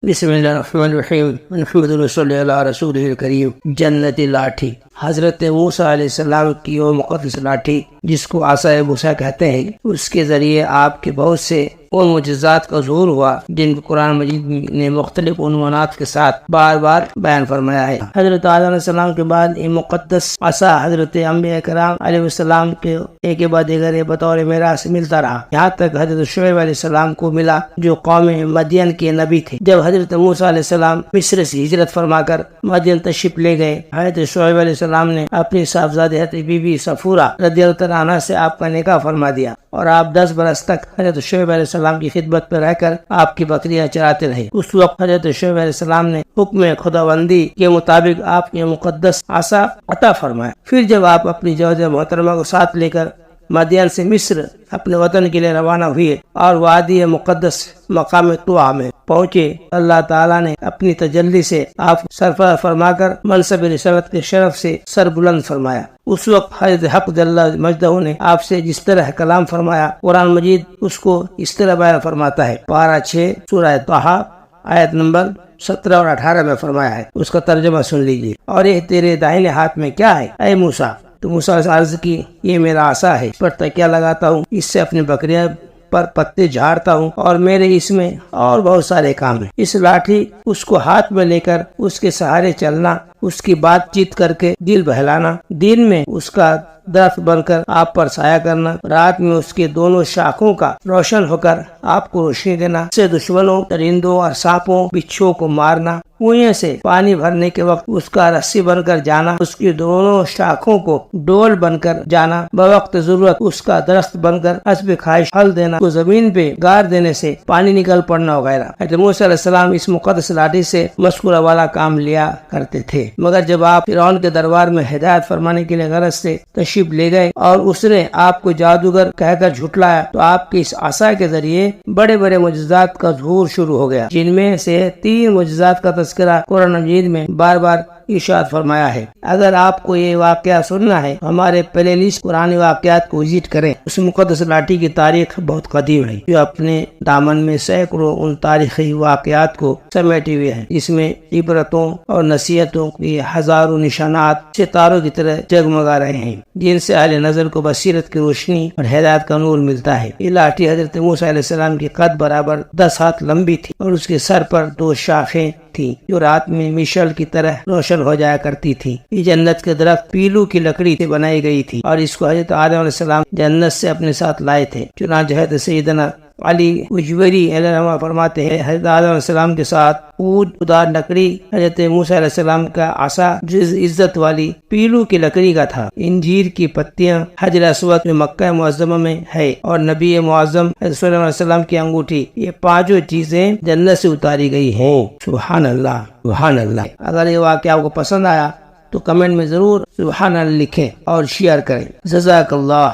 بسم اللہ الرحمن الرحیم الحمد للہ صلی اللہ علیہ رسول الکریم۔ جنتی لاٹھی، حضرت موسیٰ علیہ السلام کی وہ مقدس لاٹھی جس کو عصائے موسیٰ کہتے ہیں، اس کے ذریعے آپ کے بہت سے ان معجزات کا ظہور ہوا جن کو قرآن مجید نے مختلف عنوانات کے ساتھ بار بار بیان فرمایا ہے۔ حضرت آدم علیہ السلام کے بعد یہ مقدس عصا حضرت انبیاء کرام علیہ السلام کے ایک کے بعد دیگر بطور میراث ملتا رہا، یہاں تک حضرت شعیب علیہ السلام کو ملا جو قوم مدین کے نبی تھے۔ جب حضرت موسیٰ علیہ السلام مصر سے ہجرت فرما کر مدین تشریف لے گئے، حضرت شعیب علیہ السلام نے اپنی صاحبزادی حضرت بی بی صفورہ رضی اللہ تعالیٰ عنہ سے آپ کا نکاح فرما دیا، اور آپ 10 برس تک حضرت شعیب علیہ السلام کی خدمت پر رہ کر آپ کی بکریاں چراتے رہے۔ اس وقت حضرت شعیب علیہ السلام نے حکم خداوندی کے مطابق آپ کے مقدس عصا عطا فرمایا۔ پھر جب آپ اپنی زوجہ محترمہ کو ساتھ لے کر مدین سے مصر اپنے وطن کے لیے روانہ ہوئے اور وادی مقدس مقام طوع میں پہنچے، اللہ تعالیٰ نے اپنی تجلی سے آپ سرفراز فرما کر منصب رسالت کے شرف سے سر بلند فرمایا۔ اس وقت حضرت حق جل مجدہ نے آپ سے جس طرح کلام فرمایا، قرآن مجید اس کو اس طرح بیان فرماتا ہے۔ پارہ 6 سورہ طٰہٰ آیت نمبر 17 اور 18 میں فرمایا ہے، اس کا ترجمہ سن لیجیے۔ اور یہ تیرے دائیں ہاتھ میں کیا ہے اے موسیٰ؟ تو موسیٰ نے عرض کی، یہ میرا عصا ہے، اس پر تکیہ لگاتا ہوں، اس سے اپنی بکریاں پر پتے جھاڑتا ہوں، اور میرے اس میں اور بہت سارے کام ہیں۔ اس لاٹھی اس کو ہاتھ میں لے کر اس کے سہارے چلنا، اس کی بات چیت کر کے دل بہلانا، دن میں اس کا درخت بن کر آپ پر سایہ کرنا، رات میں اس کے دونوں شاخوں کا روشن ہو کر آپ کو روشنی دینا، سے دشمنوں، درندوں اور سانپوں بچھوؤں کو مارنا، کنویں سے پانی بھرنے کے وقت اس کا رسی بن کر جانا، اس کی دونوں شاخوں کو ڈول بن کر جانا، بوقت ضرورت اس کا درخت بن کر حسب خواہش پھل دینا، کو زمین پہ گار دینے سے پانی نکل پڑنا وغیرہ۔ حضرت موسیٰ علیہ السلام اس مقدس لاٹھی سے مذکورہ والا کام لیا کرتے تھے، مگر جب آپ فرعون کے دربار میں ہدایت فرمانے کے لیے غرض سے تشریف لے گئے اور اس نے آپ کو جادوگر کہہ کر جھٹلایا، تو آپ کی اس عصا کے ذریعے بڑے بڑے معجزات کا ظہور شروع ہو گیا، جن میں سے 3 معجزات کا تذکرہ قرآن مجید میں بار بار ارشاد فرمایا ہے۔ اگر آپ کو یہ واقعہ سننا ہے، ہمارے پلے لسٹ قرآن واقعات کو وزٹ کریں۔ اس مقدس لاٹھی کی تاریخ بہت قدیم ہے، جو اپنے دامن میں سینکڑوں ان تاریخی واقعات کو سمیٹے ہوئے ہیں، اس میں عبرتوں اور نصیحتوں کی ہزاروں نشانات ستاروں کی طرح جگمگا رہے ہیں، جن سے اہل نظر کو بصیرت کی روشنی اور ہدایت کا نور ملتا ہے۔ یہ لاٹھی حضرت موسیٰ علیہ السلام کی قد برابر 10 ہاتھ لمبی تھی، اور اس کے سر پر 2 شاخیں تھی جو رات میں مشعل کی طرح روشن ہو جایا کرتی تھی۔ یہ جنت کے درخت پیلو کی لکڑی سے بنائی گئی تھی، اور اس کو حضرت آدم علیہ السلام جنت سے اپنے ساتھ لائے تھے۔ چنانچہ حضرت سیدنا علی اجوری علیہ السلام فرماتے ہیں، حضرت آدم علیہ السلام کے ساتھ عود دار لکڑی حضرت موسیٰ علیہ السلام کا عصا جز عزت والی پیلو کی لکڑی کا تھا۔ انجیر کی پتیاں حجر اسود میں مکہ معظمہ میں ہے، اور نبی معظم حضرت صلی اللہ علیہ وسلم کی انگوٹھی، یہ 5 چیزیں جنت سے اتاری گئی ہیں۔ سبحان اللہ، سبحان اللہ۔ اگر یہ واقعہ آپ کو پسند آیا تو کمنٹ میں ضرور سبحان اللہ لکھیں اور شیئر کریں۔ جزاک اللہ۔